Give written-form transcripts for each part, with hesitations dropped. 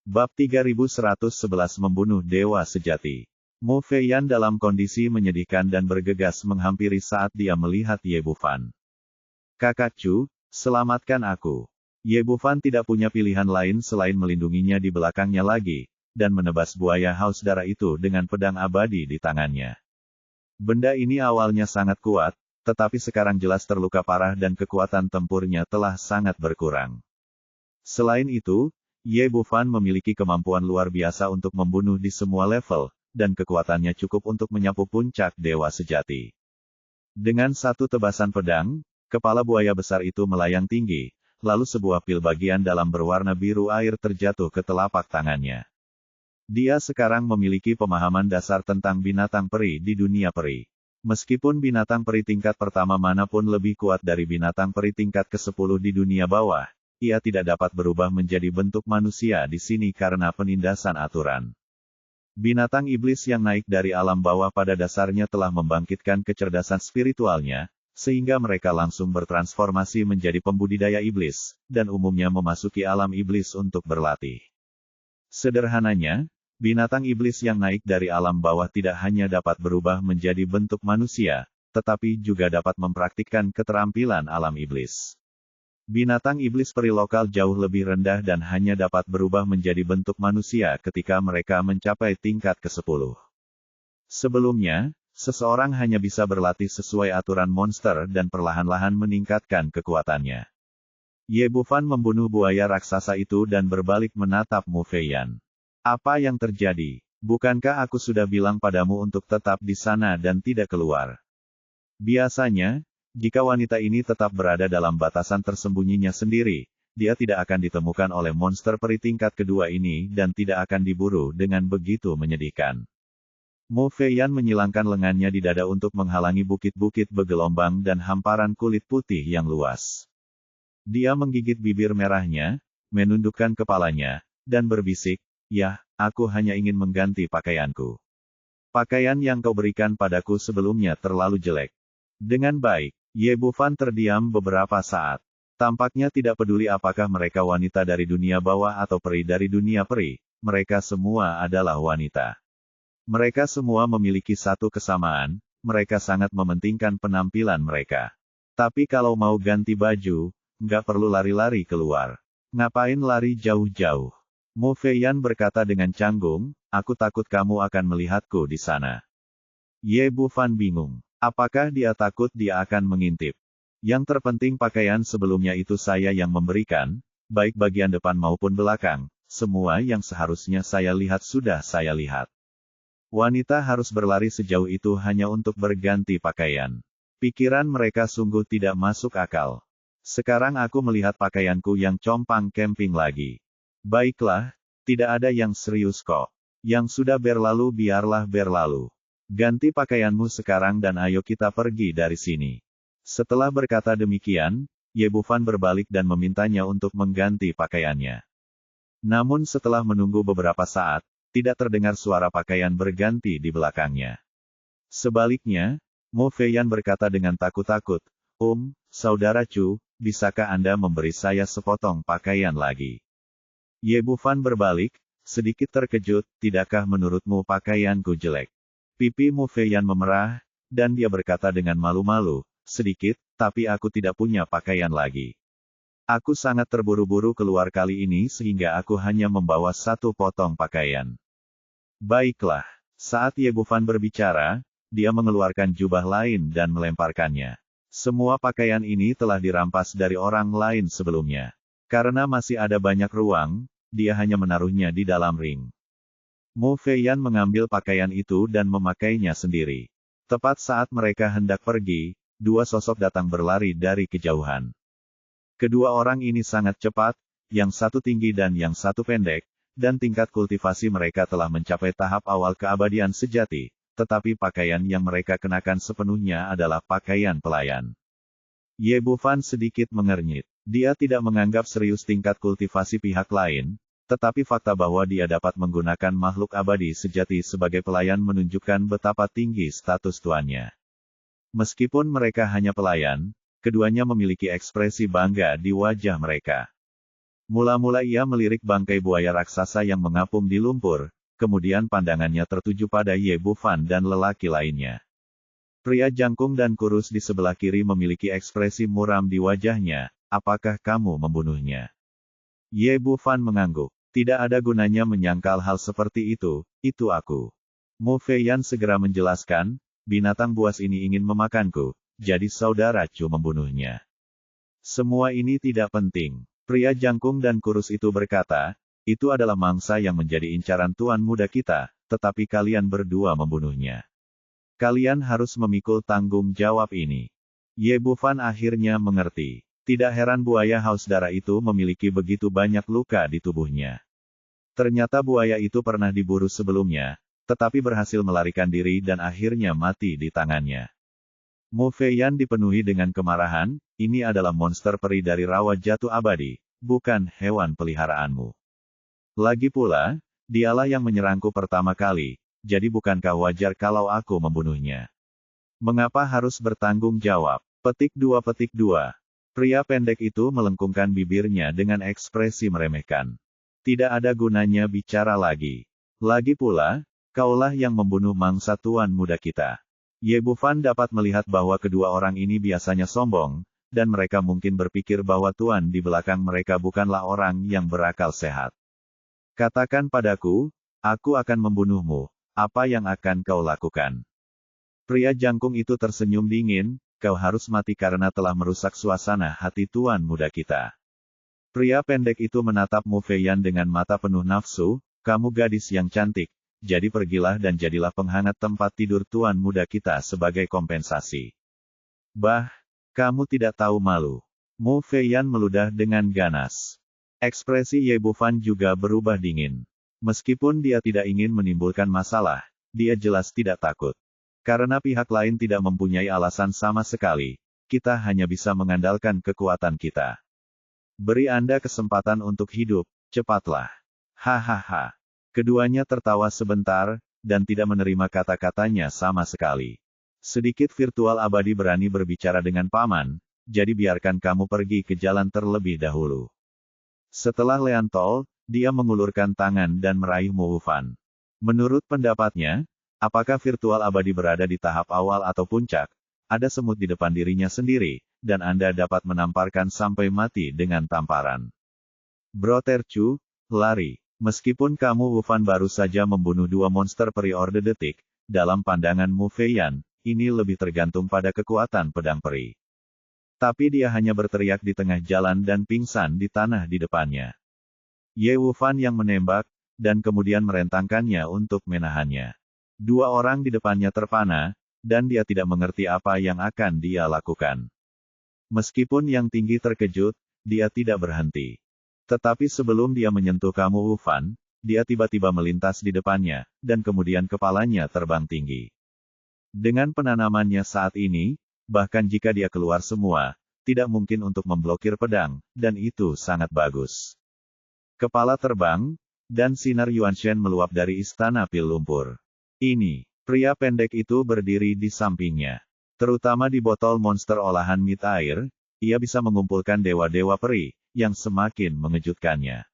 Bab 3111 Membunuh Dewa Sejati. Mo Feiyan dalam kondisi menyedihkan dan bergegas menghampiri saat dia melihat Ye Bufan. Kakak Chu, selamatkan aku. Ye Bufan tidak punya pilihan lain selain melindunginya di belakangnya lagi, dan menebas buaya haus darah itu dengan pedang abadi di tangannya. Benda ini awalnya sangat kuat, tetapi sekarang jelas terluka parah dan kekuatan tempurnya telah sangat berkurang. Selain itu, Ye Bufan memiliki kemampuan luar biasa untuk membunuh di semua level, dan kekuatannya cukup untuk menyapu puncak dewa sejati. Dengan satu tebasan pedang, kepala buaya besar itu melayang tinggi, lalu sebuah pil bagian dalam berwarna biru air terjatuh ke telapak tangannya. Dia sekarang memiliki pemahaman dasar tentang binatang peri di dunia peri. Meskipun binatang peri tingkat pertama manapun lebih kuat dari binatang peri tingkat ke-10 di dunia bawah, ia tidak dapat berubah menjadi bentuk manusia di sini karena penindasan aturan. Binatang iblis yang naik dari alam bawah pada dasarnya telah membangkitkan kecerdasan spiritualnya, sehingga mereka langsung bertransformasi menjadi pembudidaya iblis, dan umumnya memasuki alam iblis untuk berlatih. Sederhananya, binatang iblis yang naik dari alam bawah tidak hanya dapat berubah menjadi bentuk manusia, tetapi juga dapat mempraktikkan keterampilan alam iblis. Binatang iblis peri lokal jauh lebih rendah dan hanya dapat berubah menjadi bentuk manusia ketika mereka mencapai tingkat ke-10. Sebelumnya, seseorang hanya bisa berlatih sesuai aturan monster dan perlahan-lahan meningkatkan kekuatannya. Ye Bufan membunuh buaya raksasa itu dan berbalik menatap Mo Feiyan. Apa yang terjadi? Bukankah aku sudah bilang padamu untuk tetap di sana dan tidak keluar? Biasanya, jika wanita ini tetap berada dalam batasan tersembunyinya sendiri, dia tidak akan ditemukan oleh monster peri tingkat kedua ini dan tidak akan diburu dengan begitu menyedihkan. Mo Feiyan menyilangkan lengannya di dada untuk menghalangi bukit-bukit bergelombang dan hamparan kulit putih yang luas. Dia menggigit bibir merahnya, menundukkan kepalanya, dan berbisik, "Yah, aku hanya ingin mengganti pakaianku. Pakaian yang kau berikan padaku sebelumnya terlalu jelek." Dengan baik, Ye Bufan terdiam beberapa saat. Tampaknya tidak peduli apakah mereka wanita dari dunia bawah atau peri dari dunia peri, mereka semua adalah wanita. Mereka semua memiliki satu kesamaan, mereka sangat mementingkan penampilan mereka. Tapi kalau mau ganti baju, nggak perlu lari-lari keluar. Ngapain lari jauh-jauh? Mo Feiyan berkata dengan canggung, "Aku takut kamu akan melihatku di sana." Ye Bufan bingung. Apakah dia takut dia akan mengintip? Yang terpenting pakaian sebelumnya itu saya yang memberikan, baik bagian depan maupun belakang, semua yang seharusnya saya lihat sudah saya lihat. Wanita harus berlari sejauh itu hanya untuk berganti pakaian. Pikiran mereka sungguh tidak masuk akal. Sekarang aku melihat pakaianku yang compang camping lagi. Baiklah, tidak ada yang serius kok. Yang sudah berlalu biarlah berlalu. Ganti pakaianmu sekarang dan ayo kita pergi dari sini. Setelah berkata demikian, Ye Bufan berbalik dan memintanya untuk mengganti pakaiannya. Namun setelah menunggu beberapa saat, tidak terdengar suara pakaian berganti di belakangnya. Sebaliknya, Mo Feiyan berkata dengan takut-takut, Saudara Chu, bisakah Anda memberi saya sepotong pakaian lagi?" Ye Bufan berbalik, sedikit terkejut, "Tidakkah menurutmu pakaianku jelek?" Pipi Mo Feiyan memerah, dan dia berkata dengan malu-malu, "Sedikit, tapi aku tidak punya pakaian lagi. Aku sangat terburu-buru keluar kali ini sehingga aku hanya membawa satu potong pakaian." Baiklah, saat Ye Bufan berbicara, dia mengeluarkan jubah lain dan melemparkannya. Semua pakaian ini telah dirampas dari orang lain sebelumnya. Karena masih ada banyak ruang, dia hanya menaruhnya di dalam ring. Mo Feiyan mengambil pakaian itu dan memakainya sendiri. Tepat saat mereka hendak pergi, dua sosok datang berlari dari kejauhan. Kedua orang ini sangat cepat, yang satu tinggi dan yang satu pendek, dan tingkat kultivasi mereka telah mencapai tahap awal keabadian sejati, tetapi pakaian yang mereka kenakan sepenuhnya adalah pakaian pelayan. Ye Bufan sedikit mengernyit. Dia tidak menganggap serius tingkat kultivasi pihak lain, tetapi fakta bahwa dia dapat menggunakan makhluk abadi sejati sebagai pelayan menunjukkan betapa tinggi status tuannya. Meskipun mereka hanya pelayan, keduanya memiliki ekspresi bangga di wajah mereka. Mula-mula ia melirik bangkai buaya raksasa yang mengapung di lumpur, kemudian pandangannya tertuju pada Ye Bufan dan lelaki lainnya. Pria jangkung dan kurus di sebelah kiri memiliki ekspresi muram di wajahnya. Apakah kamu membunuhnya? Ye Bufan mengangguk. Tidak ada gunanya menyangkal hal seperti itu aku. Mu Feiyan segera menjelaskan, binatang buas ini ingin memakanku, jadi saudara Chu membunuhnya. Semua ini tidak penting. Pria jangkung dan kurus itu berkata, itu adalah mangsa yang menjadi incaran tuan muda kita, tetapi kalian berdua membunuhnya. Kalian harus memikul tanggung jawab ini. Ye Bufan akhirnya mengerti. Tidak heran buaya haus darah itu memiliki begitu banyak luka di tubuhnya. Ternyata buaya itu pernah diburu sebelumnya, tetapi berhasil melarikan diri dan akhirnya mati di tangannya. Mu Feiyan dipenuhi dengan kemarahan, ini adalah monster peri dari rawa jatuh abadi, bukan hewan peliharaanmu. Lagi pula, dialah yang menyerangku pertama kali, jadi bukankah wajar kalau aku membunuhnya? Mengapa harus bertanggung jawab? Petik 2. Pria pendek itu melengkungkan bibirnya dengan ekspresi meremehkan. Tidak ada gunanya bicara lagi. Lagi pula, kaulah yang membunuh mangsa tuan muda kita. Ye Bufan dapat melihat bahwa kedua orang ini biasanya sombong, dan mereka mungkin berpikir bahwa tuan di belakang mereka bukanlah orang yang berakal sehat. Katakan padaku, aku akan membunuhmu, apa yang akan kau lakukan? Pria jangkung itu tersenyum dingin, kau harus mati karena telah merusak suasana hati tuan muda kita. Pria pendek itu menatap Mu Feiyan dengan mata penuh nafsu, kamu gadis yang cantik, jadi pergilah dan jadilah penghangat tempat tidur tuan muda kita sebagai kompensasi. Bah, kamu tidak tahu malu. Mu Feiyan meludah dengan ganas. Ekspresi Ye Bufan juga berubah dingin. Meskipun dia tidak ingin menimbulkan masalah, dia jelas tidak takut. Karena pihak lain tidak mempunyai alasan sama sekali, kita hanya bisa mengandalkan kekuatan kita. Beri Anda kesempatan untuk hidup, cepatlah. Hahaha. Keduanya tertawa sebentar, dan tidak menerima kata-katanya sama sekali. Sedikit virtual abadi berani berbicara dengan paman, jadi biarkan kamu pergi ke jalan terlebih dahulu. Setelah Leantol, dia mengulurkan tangan dan meraih Mu Wufan. Menurut pendapatnya, apakah virtual abadi berada di tahap awal atau puncak, ada semut di depan dirinya sendiri, dan Anda dapat menamparkan sampai mati dengan tamparan. Brother Chu, lari. Meskipun kamu Wufan baru saja membunuh dua monster peri Orde Detik, dalam pandangan Mu Feiyan, ini lebih tergantung pada kekuatan pedang peri. Tapi dia hanya berteriak di tengah jalan dan pingsan di tanah di depannya. Ye Wufan yang menembak, dan kemudian merentangkannya untuk menahannya. Dua orang di depannya terpana, dan dia tidak mengerti apa yang akan dia lakukan. Meskipun yang tinggi terkejut, dia tidak berhenti. Tetapi sebelum dia menyentuh Kamu Wufan, dia tiba-tiba melintas di depannya, dan kemudian kepalanya terbang tinggi. Dengan penanamannya saat ini, bahkan jika dia keluar semua, tidak mungkin untuk memblokir pedang, dan itu sangat bagus. Kepala terbang, dan sinar Yuanshen meluap dari istana pil lumpur. Ini, pria pendek itu berdiri di sampingnya. Terutama di botol monster olahan mit air, ia bisa mengumpulkan dewa-dewa peri, yang semakin mengejutkannya.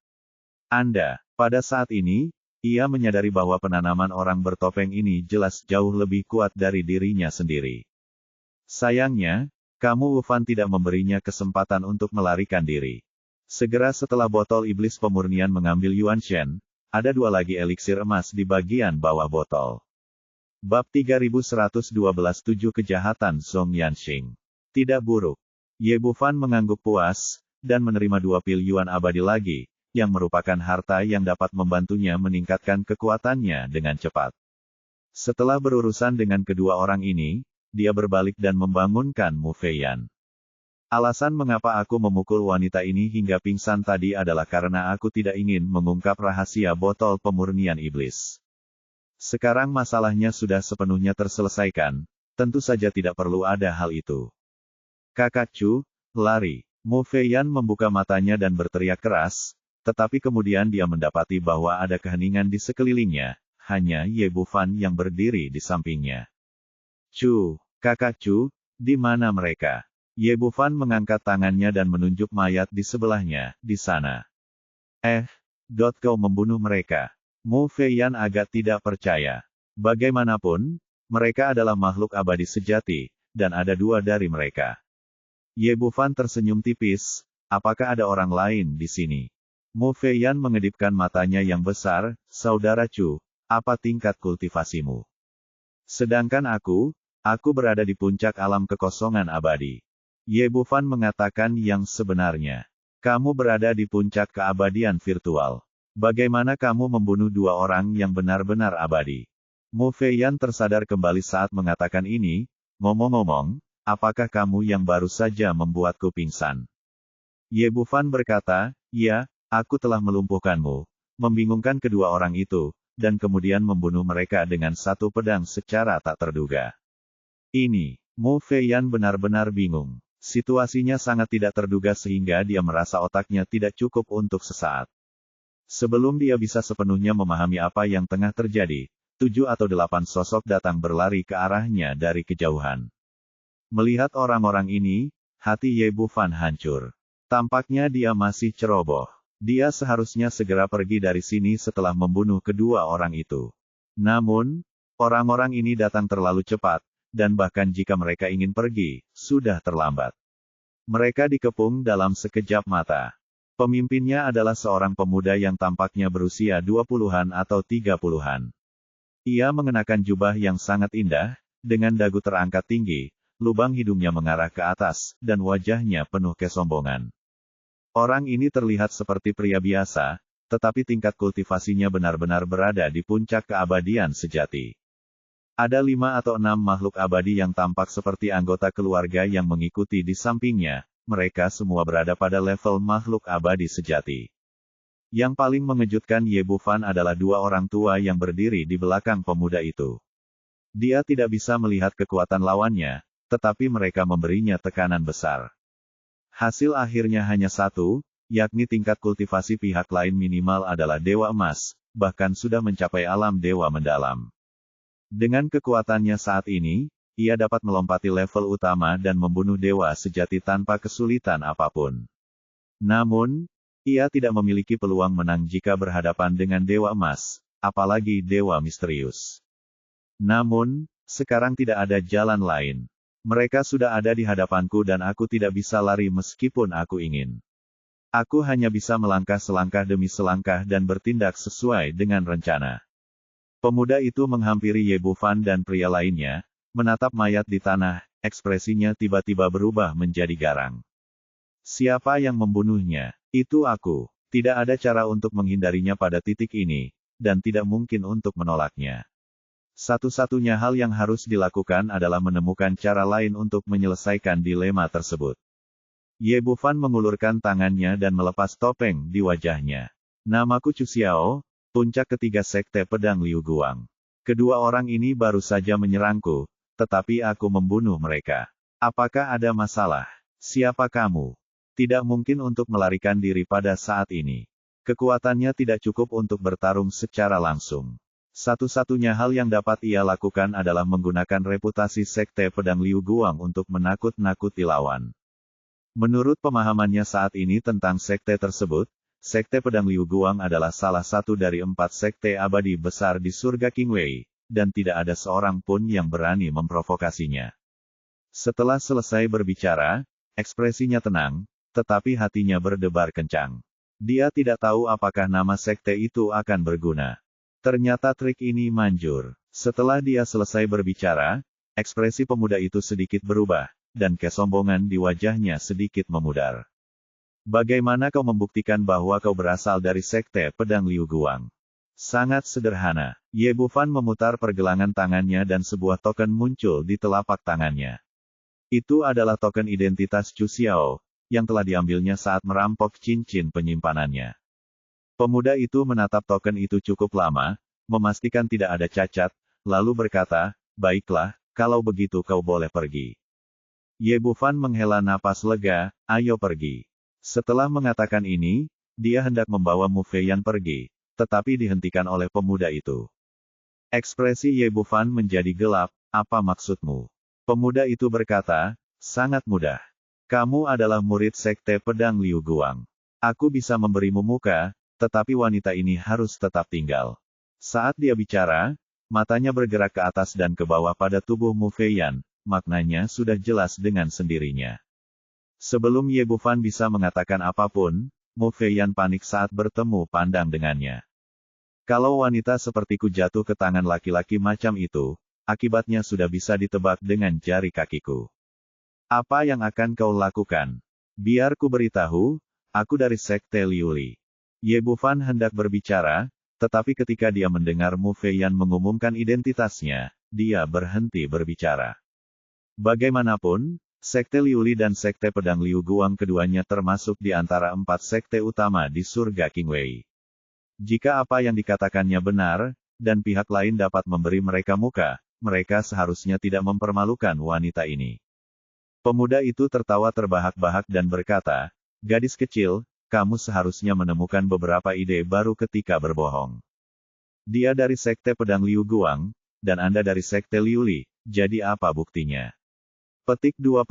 Pada saat ini, ia menyadari bahwa penanaman orang bertopeng ini jelas jauh lebih kuat dari dirinya sendiri. Sayangnya, Kamu Wufan tidak memberinya kesempatan untuk melarikan diri. Segera setelah botol iblis pemurnian mengambil Yuanshen, ada dua lagi eliksir emas di bagian bawah botol. Bab 3112 7 Kejahatan Song Yanxing. Tidak buruk. Ye Bufan mengangguk puas, dan menerima 2 pil yuan abadi lagi, yang merupakan harta yang dapat membantunya meningkatkan kekuatannya dengan cepat. Setelah berurusan dengan kedua orang ini, dia berbalik dan membangunkan Mu Feiyan. Alasan mengapa aku memukul wanita ini hingga pingsan tadi adalah karena aku tidak ingin mengungkap rahasia botol pemurnian iblis. Sekarang masalahnya sudah sepenuhnya terselesaikan, tentu saja tidak perlu ada hal itu. Kakak Chu, lari. Mu Feiyan membuka matanya dan berteriak keras, tetapi kemudian dia mendapati bahwa ada keheningan di sekelilingnya, hanya Ye Bufan yang berdiri di sampingnya. Chu, kakak Chu, di mana mereka? Ye Bufan mengangkat tangannya dan menunjuk mayat di sebelahnya, di sana. Kau membunuh mereka. Mu Feiyan agak tidak percaya. Bagaimanapun, mereka adalah makhluk abadi sejati, dan ada dua dari mereka. Ye Bufan tersenyum tipis, apakah ada orang lain di sini? Mu Feiyan mengedipkan matanya yang besar, Saudara Chu, apa tingkat kultivasimu? Sedangkan aku berada di puncak alam kekosongan abadi. Ye Bufan mengatakan yang sebenarnya. Kamu berada di puncak keabadian virtual. Bagaimana kamu membunuh dua orang yang benar-benar abadi? Mu Feiyan tersadar kembali saat mengatakan ini, ngomong-ngomong, apakah kamu yang baru saja membuatku pingsan? Ye Bufan berkata, ya, aku telah melumpuhkanmu, membingungkan kedua orang itu, dan kemudian membunuh mereka dengan satu pedang secara tak terduga. Ini, Mu Feiyan benar-benar bingung. Situasinya sangat tidak terduga sehingga dia merasa otaknya tidak cukup untuk sesaat. Sebelum dia bisa sepenuhnya memahami apa yang tengah terjadi, 7 atau 8 sosok datang berlari ke arahnya dari kejauhan. Melihat orang-orang ini, hati Ye Bufan hancur. Tampaknya dia masih ceroboh. Dia seharusnya segera pergi dari sini setelah membunuh kedua orang itu. Namun, orang-orang ini datang terlalu cepat, dan bahkan jika mereka ingin pergi, sudah terlambat. Mereka dikepung dalam sekejap mata. Pemimpinnya adalah seorang pemuda yang tampaknya berusia 20-an atau 30-an. Ia mengenakan jubah yang sangat indah, dengan dagu terangkat tinggi, lubang hidungnya mengarah ke atas, dan wajahnya penuh kesombongan. Orang ini terlihat seperti pria biasa, tetapi tingkat kultivasinya benar-benar berada di puncak keabadian sejati. Ada 5 atau 6 makhluk abadi yang tampak seperti anggota keluarga yang mengikuti di sampingnya. Mereka semua berada pada level makhluk abadi sejati. Yang paling mengejutkan Ye Bufan adalah dua orang tua yang berdiri di belakang pemuda itu. Dia tidak bisa melihat kekuatan lawannya, tetapi mereka memberinya tekanan besar. Hasil akhirnya hanya satu, yakni tingkat kultivasi pihak lain minimal adalah Dewa Emas, bahkan sudah mencapai alam Dewa Mendalam. Dengan kekuatannya saat ini, ia dapat melompati level utama dan membunuh dewa sejati tanpa kesulitan apapun. Namun, ia tidak memiliki peluang menang jika berhadapan dengan Dewa Emas, apalagi Dewa Misterius. Namun, sekarang tidak ada jalan lain. Mereka sudah ada di hadapanku dan aku tidak bisa lari meskipun aku ingin. Aku hanya bisa melangkah selangkah demi selangkah dan bertindak sesuai dengan rencana. Pemuda itu menghampiri Ye Bufan dan pria lainnya, menatap mayat di tanah, ekspresinya tiba-tiba berubah menjadi garang. Siapa yang membunuhnya? Itu aku. Tidak ada cara untuk menghindarinya pada titik ini, dan tidak mungkin untuk menolaknya. Satu-satunya hal yang harus dilakukan adalah menemukan cara lain untuk menyelesaikan dilema tersebut. Ye Bufan mengulurkan tangannya dan melepas topeng di wajahnya. Namaku Chu Xiao, puncak ketiga sekte pedang Liu Guang. Kedua orang ini baru saja menyerangku, tetapi aku membunuh mereka. Apakah ada masalah? Siapa kamu? Tidak mungkin untuk melarikan diri pada saat ini. Kekuatannya tidak cukup untuk bertarung secara langsung. Satu-satunya hal yang dapat ia lakukan adalah menggunakan reputasi sekte pedang Liu Guang untuk menakut-nakuti lawan. Menurut pemahamannya saat ini tentang sekte tersebut, sekte pedang Liu Guang adalah salah satu dari 4 sekte abadi besar di surga Qingwei, dan tidak ada seorang pun yang berani memprovokasinya. Setelah selesai berbicara, ekspresinya tenang, tetapi hatinya berdebar kencang. Dia tidak tahu apakah nama sekte itu akan berguna. Ternyata trik ini manjur. Setelah dia selesai berbicara, ekspresi pemuda itu sedikit berubah, dan kesombongan di wajahnya sedikit memudar. Bagaimana kau membuktikan bahwa kau berasal dari sekte pedang Liu Guang? Sangat sederhana. Ye Bufan memutar pergelangan tangannya dan sebuah token muncul di telapak tangannya. Itu adalah token identitas Chu Xiao, yang telah diambilnya saat merampok cincin penyimpanannya. Pemuda itu menatap token itu cukup lama, memastikan tidak ada cacat, lalu berkata, baiklah, kalau begitu kau boleh pergi. Ye Bufan menghela napas lega, ayo pergi. Setelah mengatakan ini, dia hendak membawa Mu Feiyan pergi, tetapi dihentikan oleh pemuda itu. Ekspresi Ye Bufan menjadi gelap, apa maksudmu? Pemuda itu berkata, sangat mudah. Kamu adalah murid sekte pedang Liu Guang. Aku bisa memberimu muka, tetapi wanita ini harus tetap tinggal. Saat dia bicara, matanya bergerak ke atas dan ke bawah pada tubuh Mu Feiyan, maknanya sudah jelas dengan sendirinya. Sebelum Ye Bufan bisa mengatakan apapun, Mu Feiyan panik saat bertemu pandang dengannya. Kalau wanita sepertiku jatuh ke tangan laki-laki macam itu, akibatnya sudah bisa ditebak dengan jari kakiku. Apa yang akan kau lakukan? Biar ku beritahu, aku dari Sekte Liuli. Ye Bufan hendak berbicara, tetapi ketika dia mendengar Mu Feiyan mengumumkan identitasnya, dia berhenti berbicara. Bagaimanapun, Sekte Liuli dan Sekte Pedang Liu Guang keduanya termasuk di antara 4 sekte utama di surga Qingwei. Jika apa yang dikatakannya benar, dan pihak lain dapat memberi mereka muka, mereka seharusnya tidak mempermalukan wanita ini. Pemuda itu tertawa terbahak-bahak dan berkata, "Gadis kecil, kamu seharusnya menemukan beberapa ide baru ketika berbohong. Dia dari Sekte Pedang Liu Guang, dan Anda dari Sekte Liuli, jadi apa buktinya?" Petik 2.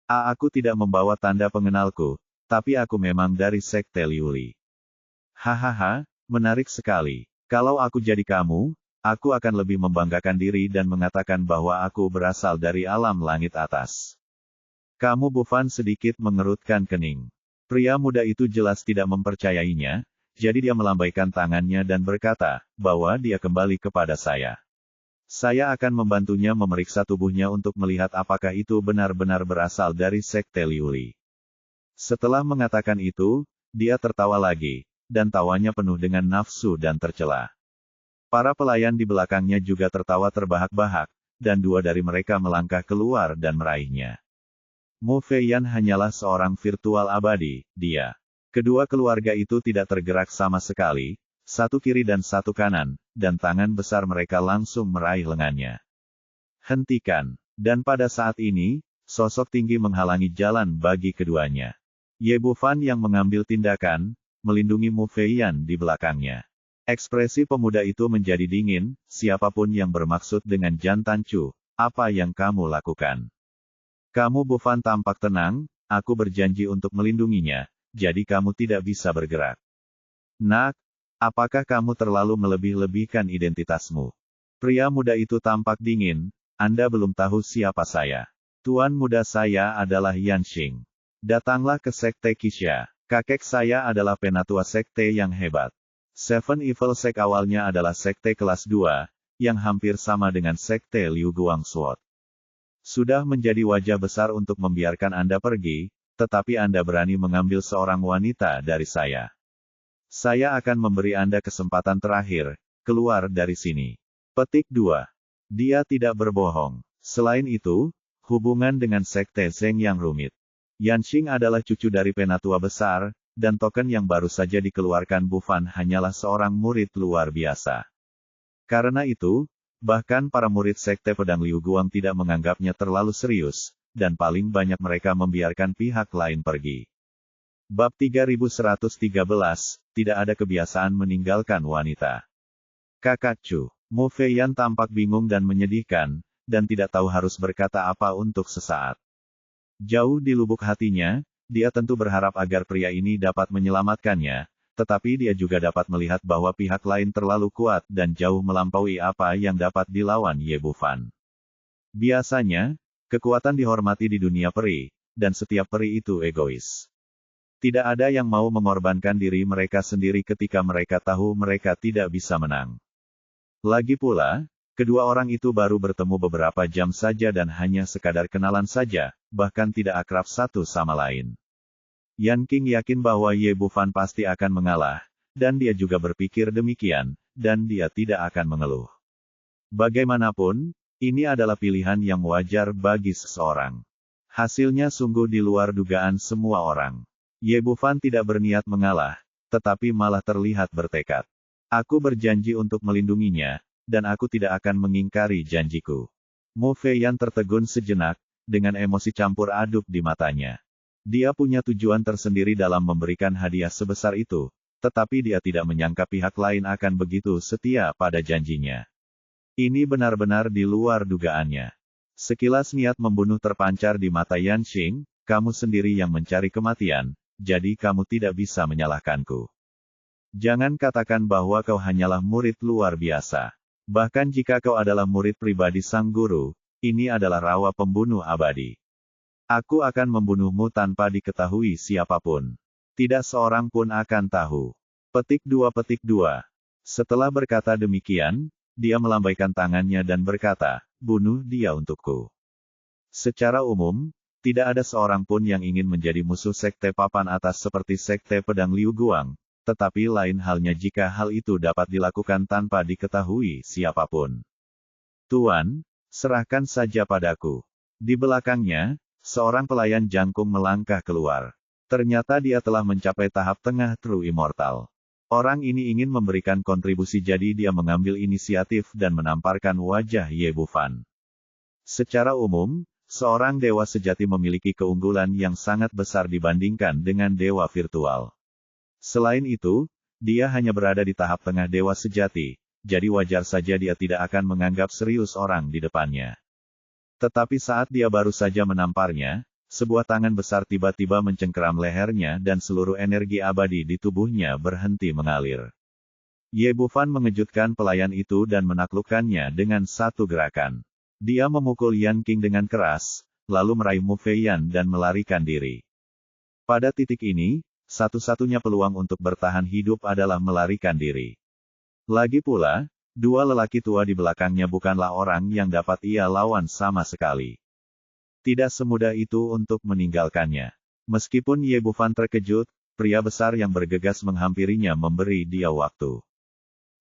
Aku tidak membawa tanda pengenalku, tapi aku memang dari Sekte Liuli. Hahaha, menarik sekali. Kalau aku jadi kamu, aku akan lebih membanggakan diri dan mengatakan bahwa aku berasal dari alam langit atas. Kamu Bufan sedikit mengerutkan kening. Pria muda itu jelas tidak mempercayainya, jadi dia melambaikan tangannya dan berkata, bahwa dia kembali kepada saya. Saya akan membantunya memeriksa tubuhnya untuk melihat apakah itu benar-benar berasal dari Sekte Liuli. Setelah mengatakan itu, dia tertawa lagi, dan tawanya penuh dengan nafsu dan tercela. Para pelayan di belakangnya juga tertawa terbahak-bahak, dan 2 dari mereka melangkah keluar dan meraihnya. Mu Feiyan hanyalah seorang virtual abadi, dia. Kedua keluarga itu tidak tergerak sama sekali, satu kiri dan satu kanan, dan tangan besar mereka langsung meraih lengannya. Hentikan. Dan pada saat ini, sosok tinggi menghalangi jalan bagi keduanya. Ye Bufan yang mengambil tindakan, melindungi Mu Feiyan di belakangnya. Ekspresi pemuda itu menjadi dingin, siapapun yang bermaksud dengan jantan Chu, apa yang kamu lakukan? Kamu Bufan tampak tenang, aku berjanji untuk melindunginya, jadi kamu tidak bisa bergerak. Nak, apakah kamu terlalu melebih-lebihkan identitasmu? Pria muda itu tampak dingin, Anda belum tahu siapa saya. Tuan muda saya adalah Yanxing. Datanglah ke Sekte Qixia. Kakek saya adalah penatua sekte yang hebat. Seven Evil Sect awalnya adalah sekte kelas 2, yang hampir sama dengan Sekte Liu Guang Sword. Sudah menjadi wajah besar untuk membiarkan Anda pergi, tetapi Anda berani mengambil seorang wanita dari saya. Saya akan memberi Anda kesempatan terakhir, keluar dari sini. Petik 2. Dia tidak berbohong. Selain itu, hubungan dengan Sekte Zheng yang rumit. Yanxing adalah cucu dari penatua besar, dan token yang baru saja dikeluarkan Bufan hanyalah seorang murid luar biasa. Karena itu, bahkan para murid Sekte Pedang Liu Guang tidak menganggapnya terlalu serius, dan paling banyak mereka membiarkan pihak lain pergi. Bab 3113, tidak ada kebiasaan meninggalkan wanita. Kakak Chu, Mu Feiyan tampak bingung dan menyedihkan, dan tidak tahu harus berkata apa untuk sesaat. Jauh di lubuk hatinya, dia tentu berharap agar pria ini dapat menyelamatkannya, tetapi dia juga dapat melihat bahwa pihak lain terlalu kuat dan jauh melampaui apa yang dapat dilawan Ye Bufan. Biasanya, kekuatan dihormati di dunia peri, dan setiap peri itu egois. Tidak ada yang mau mengorbankan diri mereka sendiri ketika mereka tahu mereka tidak bisa menang. Lagi pula, kedua orang itu baru bertemu beberapa jam saja dan hanya sekadar kenalan saja, bahkan tidak akrab satu sama lain. Yan Qing yakin bahwa Ye Bufan pasti akan mengalah, dan dia juga berpikir demikian, dan dia tidak akan mengeluh. Bagaimanapun, ini adalah pilihan yang wajar bagi seseorang. Hasilnya sungguh di luar dugaan semua orang. Ye Bufan tidak berniat mengalah, tetapi malah terlihat bertekad. Aku berjanji untuk melindunginya, dan aku tidak akan mengingkari janjiku. Mu Feiyan tertegun sejenak, dengan emosi campur aduk di matanya. Dia punya tujuan tersendiri dalam memberikan hadiah sebesar itu, tetapi dia tidak menyangka pihak lain akan begitu setia pada janjinya. Ini benar-benar di luar dugaannya. Sekilas niat membunuh terpancar di mata Yanxing, kamu sendiri yang mencari kematian, jadi kamu tidak bisa menyalahkanku. Jangan katakan bahwa kau hanyalah murid luar biasa. Bahkan jika kau adalah murid pribadi sang guru, ini adalah rawa pembunuh abadi. Aku akan membunuhmu tanpa diketahui siapapun. Tidak seorang pun akan tahu. Petik 2. Setelah berkata demikian, dia melambaikan tangannya dan berkata, bunuh dia untukku. Secara umum, tidak ada seorang pun yang ingin menjadi musuh sekte papan atas seperti sekte pedang Liu Guang, tetapi lain halnya jika hal itu dapat dilakukan tanpa diketahui siapapun. Tuan, serahkan saja padaku. Di belakangnya, seorang pelayan jangkung melangkah keluar. Ternyata dia telah mencapai tahap tengah True Immortal. Orang ini ingin memberikan kontribusi, jadi dia mengambil inisiatif dan menamparkan wajah Ye Bufan. Secara umum, seorang dewa sejati memiliki keunggulan yang sangat besar dibandingkan dengan dewa virtual. Selain itu, dia hanya berada di tahap tengah dewa sejati, jadi wajar saja dia tidak akan menganggap serius orang di depannya. Tetapi saat dia baru saja menamparnya, sebuah tangan besar tiba-tiba mencengkeram lehernya dan seluruh energi abadi di tubuhnya berhenti mengalir. Ye Bufan mengejutkan pelayan itu dan menaklukkannya dengan satu gerakan. Dia memukul Yan Qing dengan keras, lalu meraih Mu Feiyan dan melarikan diri. Pada titik ini, satu-satunya peluang untuk bertahan hidup adalah melarikan diri. Lagi pula, dua lelaki tua di belakangnya bukanlah orang yang dapat ia lawan sama sekali. Tidak semudah itu untuk meninggalkannya. Meskipun Ye Bufan terkejut, pria besar yang bergegas menghampirinya memberi dia waktu.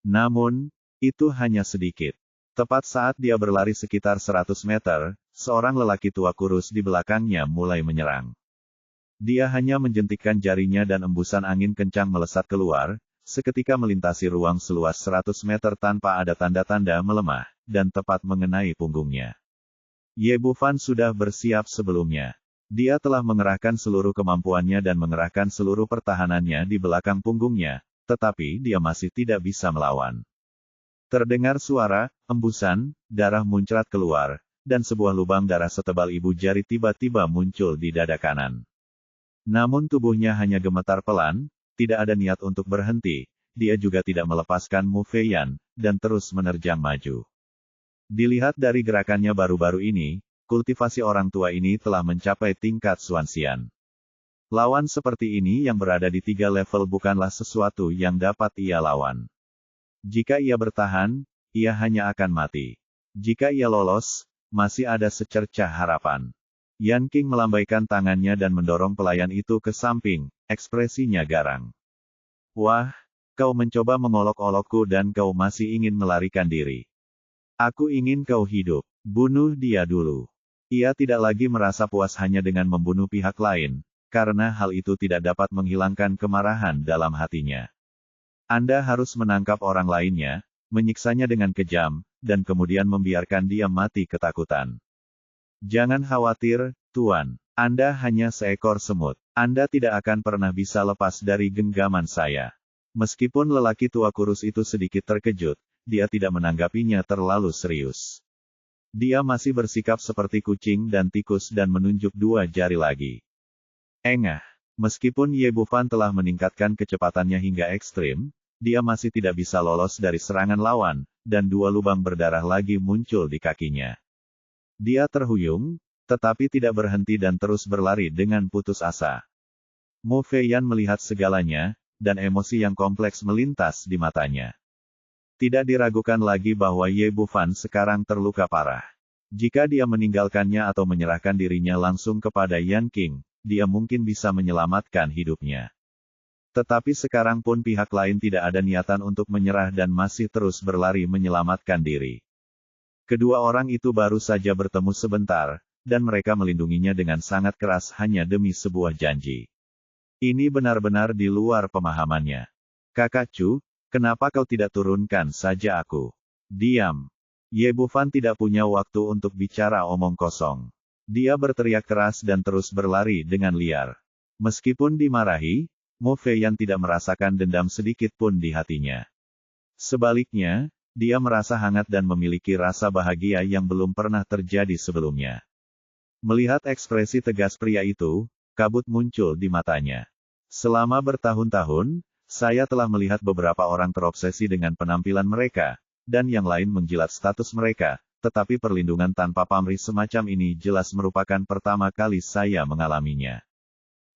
Namun, itu hanya sedikit. Tepat saat dia berlari sekitar 100 meter, seorang lelaki tua kurus di belakangnya mulai menyerang. Dia hanya menjentikkan jarinya dan embusan angin kencang melesat keluar, seketika melintasi ruang seluas 100 meter tanpa ada tanda-tanda melemah, dan tepat mengenai punggungnya. Ye Bufan sudah bersiap sebelumnya. Dia telah mengerahkan seluruh kemampuannya dan mengerahkan seluruh pertahanannya di belakang punggungnya, tetapi dia masih tidak bisa melawan. Terdengar suara, embusan, darah muncrat keluar, dan sebuah lubang darah setebal ibu jari tiba-tiba muncul di dada kanan. Namun tubuhnya hanya gemetar pelan, tidak ada niat untuk berhenti, dia juga tidak melepaskan Mu Feiyan, dan terus menerjang maju. Dilihat dari gerakannya baru-baru ini, kultivasi orang tua ini telah mencapai tingkat Xuanxian. Lawan seperti ini yang berada di 3 level bukanlah sesuatu yang dapat ia lawan. Jika ia bertahan, ia hanya akan mati. Jika ia lolos, masih ada secercah harapan. Yan Qing melambaikan tangannya dan mendorong pelayan itu ke samping, ekspresinya garang. Wah, kau mencoba mengolok-olokku dan kau masih ingin melarikan diri. Aku ingin kau hidup. Bunuh dia dulu. Ia tidak lagi merasa puas hanya dengan membunuh pihak lain, karena hal itu tidak dapat menghilangkan kemarahan dalam hatinya. Anda harus menangkap orang lainnya, menyiksanya dengan kejam, dan kemudian membiarkan dia mati ketakutan. Jangan khawatir, Tuan. Anda hanya seekor semut. Anda tidak akan pernah bisa lepas dari genggaman saya. Meskipun lelaki tua kurus itu sedikit terkejut, dia tidak menanggapinya terlalu serius. Dia masih bersikap seperti kucing dan tikus dan menunjuk 2 jari lagi. Engah. Meskipun Ye Bufan telah meningkatkan kecepatannya hingga ekstrim, dia masih tidak bisa lolos dari serangan lawan, dan 2 lubang berdarah lagi muncul di kakinya. Dia terhuyung, tetapi tidak berhenti dan terus berlari dengan putus asa. Mu Feiyan melihat segalanya, dan emosi yang kompleks melintas di matanya. Tidak diragukan lagi bahwa Ye Bufan sekarang terluka parah. Jika dia meninggalkannya atau menyerahkan dirinya langsung kepada Yan Qing, dia mungkin bisa menyelamatkan hidupnya. Tetapi sekarang pun pihak lain tidak ada niatan untuk menyerah dan masih terus berlari menyelamatkan diri. Kedua orang itu baru saja bertemu sebentar, dan mereka melindunginya dengan sangat keras hanya demi sebuah janji. Ini benar-benar di luar pemahamannya. Kakak Chu, kenapa kau tidak turunkan saja aku? Diam. Ye Bufan tidak punya waktu untuk bicara omong kosong. Dia berteriak keras dan terus berlari dengan liar. Meskipun dimarahi, Mu Feiyan tidak merasakan dendam sedikit pun di hatinya. Sebaliknya, dia merasa hangat dan memiliki rasa bahagia yang belum pernah terjadi sebelumnya. Melihat ekspresi tegas pria itu, kabut muncul di matanya. Selama bertahun-tahun, Saya telah melihat beberapa orang terobsesi dengan penampilan mereka, dan yang lain menjilat status mereka, tetapi perlindungan tanpa pamrih semacam ini jelas merupakan pertama kali saya mengalaminya.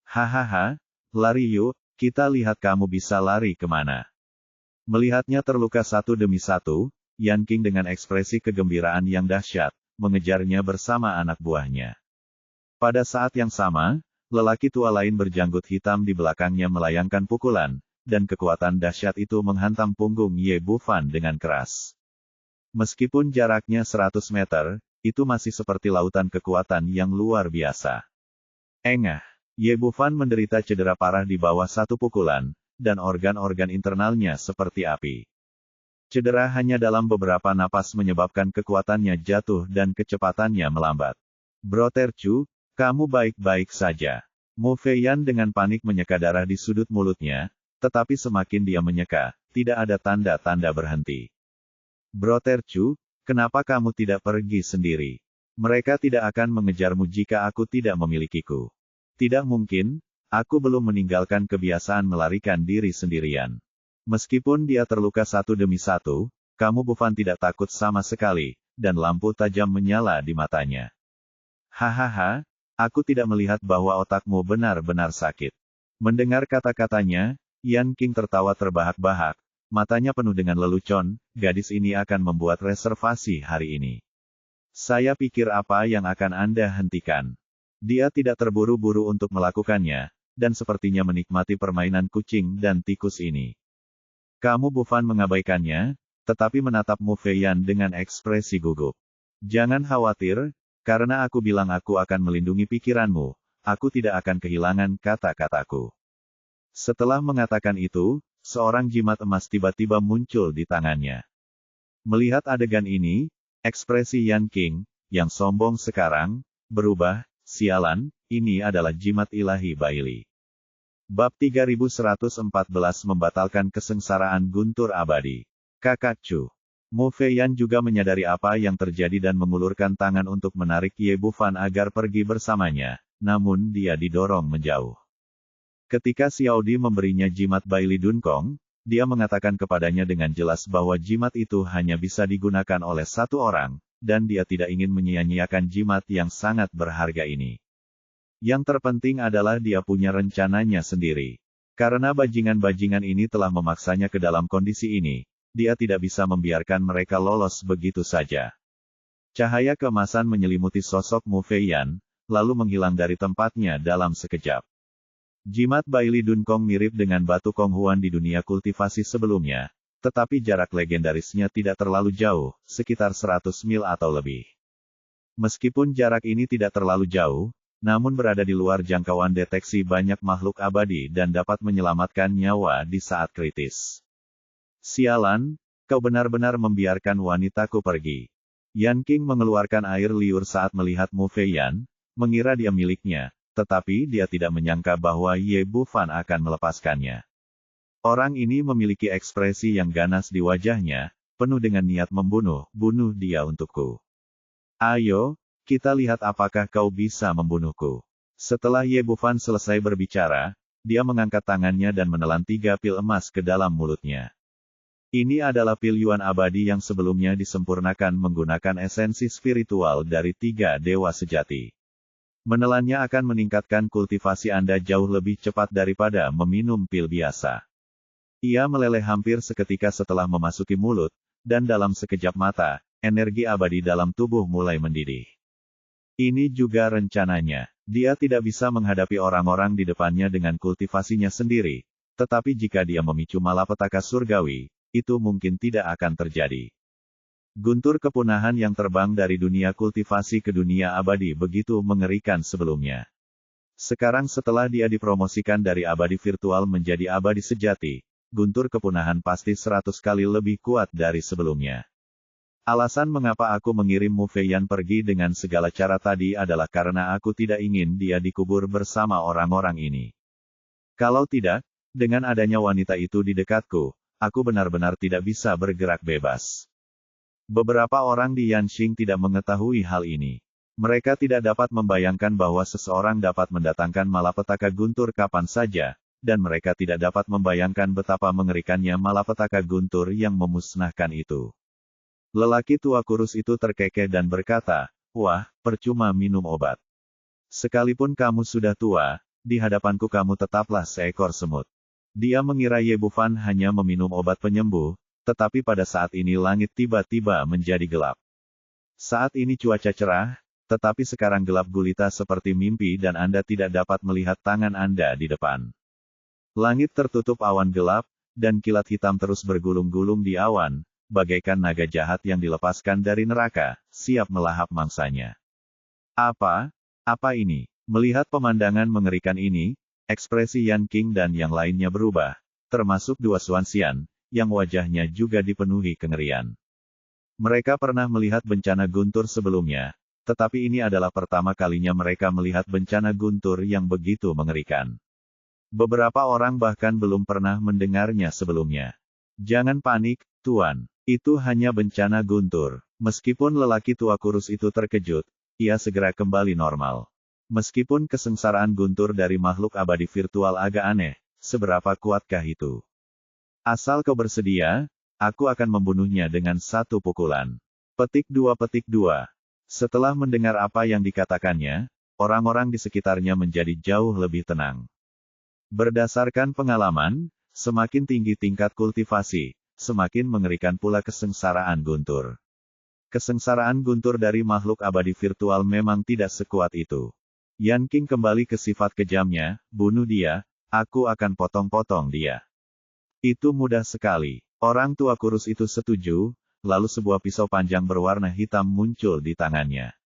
Hahaha, lari yuk, kita lihat kamu bisa lari kemana. Melihatnya terluka satu demi satu, Yan Qing dengan ekspresi kegembiraan yang dahsyat, mengejarnya bersama anak buahnya. Pada saat yang sama, lelaki tua lain berjanggut hitam di belakangnya melayangkan pukulan, dan kekuatan dahsyat itu menghantam punggung Ye Bufan dengan keras. Meskipun jaraknya 100 meter, itu masih seperti lautan kekuatan yang luar biasa. Engah, Ye Bufan menderita cedera parah di bawah satu pukulan, dan organ-organ internalnya seperti api. Cedera hanya dalam beberapa napas menyebabkan kekuatannya jatuh dan kecepatannya melambat. Brother Chu, kamu baik-baik saja. Mo Feiyan dengan panik menyeka darah di sudut mulutnya, tetapi semakin dia menyeka, tidak ada tanda-tanda berhenti. Brother Chu, kenapa kamu tidak pergi sendiri? Mereka tidak akan mengejarmu jika aku tidak memilikiku. Tidak mungkin, aku belum meninggalkan kebiasaan melarikan diri sendirian. Meskipun dia terluka satu demi satu, kamu Bufan tidak takut sama sekali, dan lampu tajam menyala di matanya. Hahaha, aku tidak melihat bahwa otakmu benar-benar sakit. Mendengar kata-katanya, Yan Qing tertawa terbahak-bahak, matanya penuh dengan lelucon, gadis ini akan membuat reservasi hari ini. Saya pikir apa yang akan Anda hentikan. Dia tidak terburu-buru untuk melakukannya, dan sepertinya menikmati permainan kucing dan tikus ini. Kamu Bufan mengabaikannya, tetapi menatap Mo Feiyan dengan ekspresi gugup. Jangan khawatir, karena aku bilang aku akan melindungi pikiranmu, aku tidak akan kehilangan kata-kataku. Setelah mengatakan itu, seorang jimat emas tiba-tiba muncul di tangannya. Melihat adegan ini, ekspresi Yan Qing, yang sombong sekarang, berubah. Sialan, ini adalah jimat ilahi Baili. Bab 3114 membatalkan kesengsaraan guntur abadi. Kakak Chu. Mo Feiyan juga menyadari apa yang terjadi dan mengulurkan tangan untuk menarik Ye Bufan agar pergi bersamanya, namun dia didorong menjauh. Ketika Xiao Di memberinya jimat Baili Dunkong, dia mengatakan kepadanya dengan jelas bahwa jimat itu hanya bisa digunakan oleh satu orang, dan dia tidak ingin menyia-nyiakan jimat yang sangat berharga ini. Yang terpenting adalah dia punya rencananya sendiri. Karena bajingan-bajingan ini telah memaksanya ke dalam kondisi ini, dia tidak bisa membiarkan mereka lolos begitu saja. Cahaya keemasan menyelimuti sosok Mo Feiyan, lalu menghilang dari tempatnya dalam sekejap. Jimat Baili Dunkong mirip dengan batu Kong Huan di dunia kultivasi sebelumnya, tetapi jarak legendarisnya tidak terlalu jauh, sekitar 100 mil atau lebih. Meskipun jarak ini tidak terlalu jauh, namun berada di luar jangkauan deteksi banyak makhluk abadi dan dapat menyelamatkan nyawa di saat kritis. Sialan, kau benar-benar membiarkan wanitaku pergi. Yan Qing mengeluarkan air liur saat melihat Mo Feiyan, mengira dia miliknya, tetapi dia tidak menyangka bahwa Ye Bufan akan melepaskannya. Orang ini memiliki ekspresi yang ganas di wajahnya, penuh dengan niat membunuh, bunuh dia untukku. Ayo, kita lihat apakah kau bisa membunuhku. Setelah Ye Bufan selesai berbicara, dia mengangkat tangannya dan menelan 3 pil emas ke dalam mulutnya. Ini adalah pil Yuan abadi yang sebelumnya disempurnakan menggunakan esensi spiritual dari 3 dewa sejati. Menelannya akan meningkatkan kultivasi Anda jauh lebih cepat daripada meminum pil biasa. Ia meleleh hampir seketika setelah memasuki mulut, dan dalam sekejap mata, energi abadi dalam tubuh mulai mendidih. Ini juga rencananya. Dia tidak bisa menghadapi orang-orang di depannya dengan kultivasinya sendiri, tetapi jika dia memicu malapetaka surgawi, itu mungkin tidak akan terjadi. Guntur kepunahan yang terbang dari dunia kultivasi ke dunia abadi begitu mengerikan sebelumnya. Sekarang setelah dia dipromosikan dari abadi virtual menjadi abadi sejati, guntur kepunahan pasti 100 kali lebih kuat dari sebelumnya. Alasan mengapa aku mengirim Mo Feiyan pergi dengan segala cara tadi adalah karena aku tidak ingin dia dikubur bersama orang-orang ini. Kalau tidak, dengan adanya wanita itu di dekatku, aku benar-benar tidak bisa bergerak bebas. Beberapa orang di Yanxing tidak mengetahui hal ini. Mereka tidak dapat membayangkan bahwa seseorang dapat mendatangkan malapetaka guntur kapan saja, dan mereka tidak dapat membayangkan betapa mengerikannya malapetaka guntur yang memusnahkan itu. Lelaki tua kurus itu terkekeh dan berkata, "Wah, percuma minum obat. Sekalipun kamu sudah tua, di hadapanku kamu tetaplah seekor semut." Dia mengira Ye Bufan hanya meminum obat penyembuh, tetapi pada saat ini langit tiba-tiba menjadi gelap. Saat ini cuaca cerah, tetapi sekarang gelap gulita seperti mimpi dan Anda tidak dapat melihat tangan Anda di depan. Langit tertutup awan gelap, dan kilat hitam terus bergulung-gulung di awan, bagaikan naga jahat yang dilepaskan dari neraka, siap melahap mangsanya. Apa ini? Melihat pemandangan mengerikan ini, ekspresi Yan Qing dan yang lainnya berubah, termasuk dua Xuanxian, yang wajahnya juga dipenuhi kengerian. Mereka pernah melihat bencana guntur sebelumnya, tetapi ini adalah pertama kalinya mereka melihat bencana guntur yang begitu mengerikan. Beberapa orang bahkan belum pernah mendengarnya sebelumnya. "Jangan panik, Tuan. Itu hanya bencana guntur." Meskipun lelaki tua kurus itu terkejut, ia segera kembali normal. Meskipun kesengsaraan guntur dari makhluk abadi virtual agak aneh, seberapa kuatkah itu? "Asal kau bersedia, aku akan membunuhnya dengan satu pukulan." Petik 2. Setelah mendengar apa yang dikatakannya, orang-orang di sekitarnya menjadi jauh lebih tenang. Berdasarkan pengalaman, semakin tinggi tingkat kultivasi, semakin mengerikan pula kesengsaraan guntur. Kesengsaraan guntur dari makhluk abadi virtual memang tidak sekuat itu. Yan Qing kembali ke sifat kejamnya, "Bunuh dia, aku akan potong-potong dia." Itu mudah sekali. Orang tua kurus itu setuju, lalu sebuah pisau panjang berwarna hitam muncul di tangannya.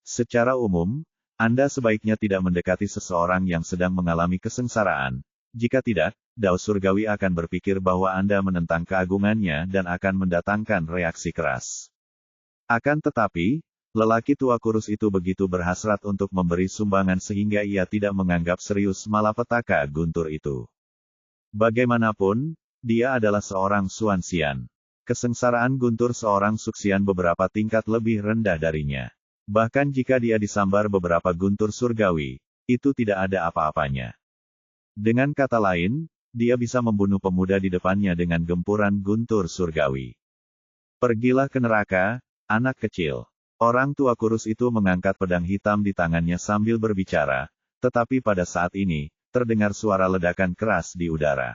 Secara umum, Anda sebaiknya tidak mendekati seseorang yang sedang mengalami kesengsaraan. Jika tidak, Dao Surgawi akan berpikir bahwa Anda menentang keagungannya dan akan mendatangkan reaksi keras. Akan tetapi, lelaki tua kurus itu begitu berhasrat untuk memberi sumbangan sehingga ia tidak menganggap serius malapetaka guntur itu. Bagaimanapun, dia adalah seorang Xuanxian. Kesengsaraan guntur seorang Suxian beberapa tingkat lebih rendah darinya. Bahkan jika dia disambar beberapa guntur surgawi, itu tidak ada apa-apanya. Dengan kata lain, dia bisa membunuh pemuda di depannya dengan gempuran guntur surgawi. "Pergilah ke neraka, anak kecil." Orang tua kurus itu mengangkat pedang hitam di tangannya sambil berbicara, tetapi pada saat ini, terdengar suara ledakan keras di udara.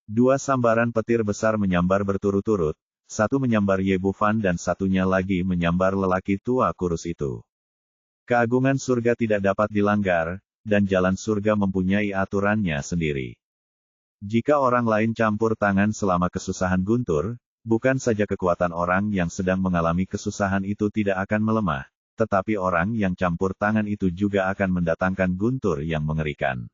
Dua sambaran petir besar menyambar berturut-turut, satu menyambar Ye Bufan dan satunya lagi menyambar lelaki tua kurus itu. Keagungan surga tidak dapat dilanggar, dan jalan surga mempunyai aturannya sendiri. Jika orang lain campur tangan selama kesusahan guntur, bukan saja kekuatan orang yang sedang mengalami kesusahan itu tidak akan melemah, tetapi orang yang campur tangan itu juga akan mendatangkan guntur yang mengerikan.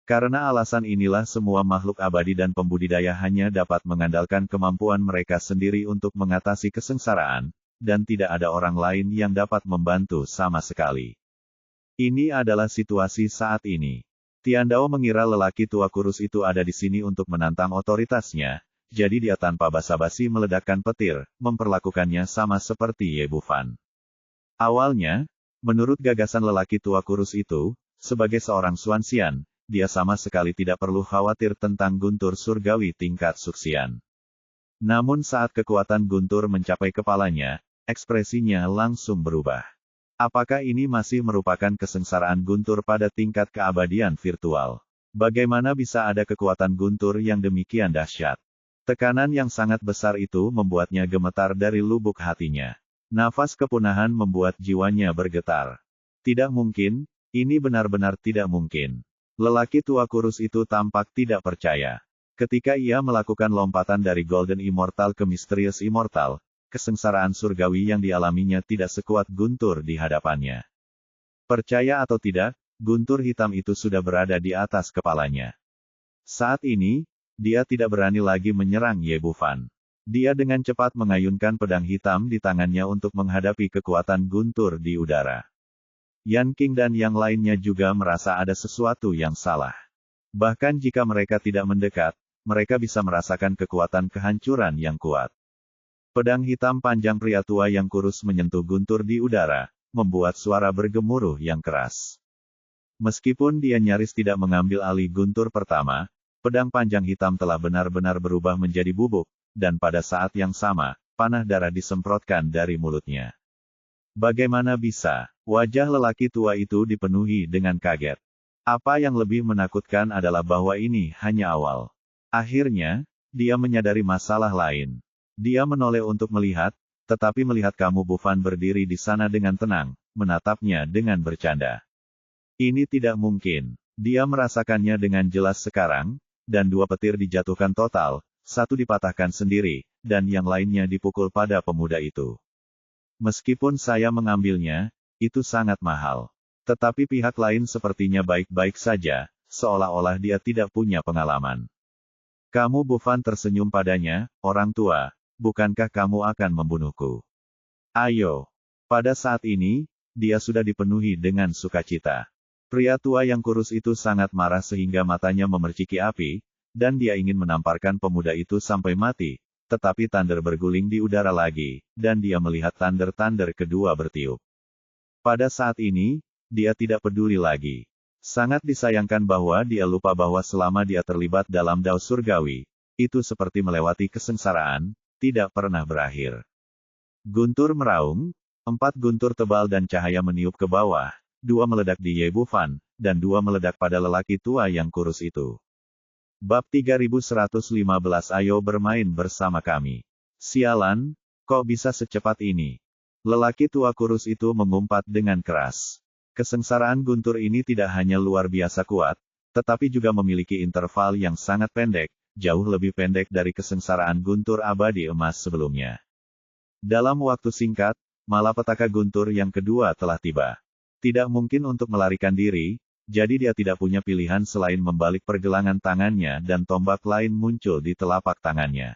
Karena alasan inilah semua makhluk abadi dan pembudidaya hanya dapat mengandalkan kemampuan mereka sendiri untuk mengatasi kesengsaraan, dan tidak ada orang lain yang dapat membantu sama sekali. Ini adalah situasi saat ini. Tiandao mengira lelaki tua kurus itu ada di sini untuk menantang otoritasnya, jadi dia tanpa basa-basi meledakkan petir, memperlakukannya sama seperti Ye Bufan. Awalnya, menurut gagasan lelaki tua kurus itu, sebagai seorang Xuanxian, dia sama sekali tidak perlu khawatir tentang guntur surgawi tingkat Suxian. Namun saat kekuatan guntur mencapai kepalanya, ekspresinya langsung berubah. Apakah ini masih merupakan kesengsaraan guntur pada tingkat keabadian virtual? Bagaimana bisa ada kekuatan guntur yang demikian dahsyat? Tekanan yang sangat besar itu membuatnya gemetar dari lubuk hatinya. Nafas kepunahan membuat jiwanya bergetar. Tidak mungkin, ini benar-benar tidak mungkin. Lelaki tua kurus itu tampak tidak percaya. Ketika ia melakukan lompatan dari Golden Immortal ke Mysterious Immortal, kesengsaraan surgawi yang dialaminya tidak sekuat guntur di hadapannya. Percaya atau tidak, guntur hitam itu sudah berada di atas kepalanya. Saat ini, dia tidak berani lagi menyerang Ye Bufan. Dia dengan cepat mengayunkan pedang hitam di tangannya untuk menghadapi kekuatan guntur di udara. Yan Qing dan yang lainnya juga merasa ada sesuatu yang salah. Bahkan jika mereka tidak mendekat, mereka bisa merasakan kekuatan kehancuran yang kuat. Pedang hitam panjang pria tua yang kurus menyentuh guntur di udara, membuat suara bergemuruh yang keras. Meskipun dia nyaris tidak mengambil alih guntur pertama, pedang panjang hitam telah benar-benar berubah menjadi bubuk, dan pada saat yang sama, panah darah disemprotkan dari mulutnya. Bagaimana bisa? Wajah lelaki tua itu dipenuhi dengan kaget. Apa yang lebih menakutkan adalah bahwa ini hanya awal. Akhirnya, dia menyadari masalah lain. Dia menoleh untuk melihat, tetapi melihat kamu Bufan berdiri di sana dengan tenang, menatapnya dengan bercanda. Ini tidak mungkin. Dia merasakannya dengan jelas sekarang, dan dua petir dijatuhkan total, satu dipatahkan sendiri, dan yang lainnya dipukul pada pemuda itu. Meskipun saya mengambilnya, itu sangat mahal. Tetapi pihak lain sepertinya baik-baik saja, seolah-olah dia tidak punya pengalaman. Kamu Bufan tersenyum padanya, orang tua, bukankah kamu akan membunuhku? Ayo. Pada saat ini, dia sudah dipenuhi dengan sukacita. Pria tua yang kurus itu sangat marah sehingga matanya memerciki api, dan dia ingin menamparkan pemuda itu sampai mati, tetapi Thunder berguling di udara lagi, dan dia melihat Thunder kedua bertiup. Pada saat ini, dia tidak peduli lagi. Sangat disayangkan bahwa dia lupa bahwa selama dia terlibat dalam dao surgawi, itu seperti melewati kesengsaraan, tidak pernah berakhir. Guntur meraung, 4 guntur tebal dan cahaya meniup ke bawah, 2 meledak di Ye Bufan, dan 2 meledak pada lelaki tua yang kurus itu. Bab 3115 Ayo bermain bersama kami. Sialan, kok bisa secepat ini? Lelaki tua kurus itu mengumpat dengan keras. Kesengsaraan guntur ini tidak hanya luar biasa kuat, tetapi juga memiliki interval yang sangat pendek, jauh lebih pendek dari kesengsaraan guntur abadi emas sebelumnya. Dalam waktu singkat, malapetaka guntur yang kedua telah tiba. Tidak mungkin untuk melarikan diri, jadi dia tidak punya pilihan selain membalik pergelangan tangannya dan tombak lain muncul di telapak tangannya.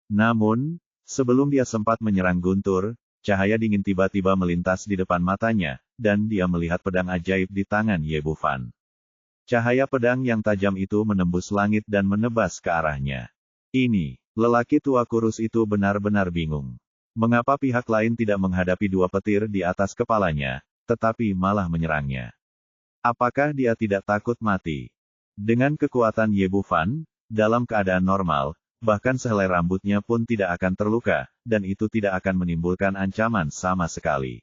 Namun, sebelum dia sempat menyerang guntur, cahaya dingin tiba-tiba melintas di depan matanya, dan dia melihat pedang ajaib di tangan Ye Bufan. Cahaya pedang yang tajam itu menembus langit dan menebas ke arahnya. Ini, lelaki tua kurus itu benar-benar bingung. Mengapa pihak lain tidak menghadapi 2 petir di atas kepalanya, tetapi malah menyerangnya? Apakah dia tidak takut mati? Dengan kekuatan Ye Bufan, dalam keadaan normal, bahkan sehelai rambutnya pun tidak akan terluka, dan itu tidak akan menimbulkan ancaman sama sekali.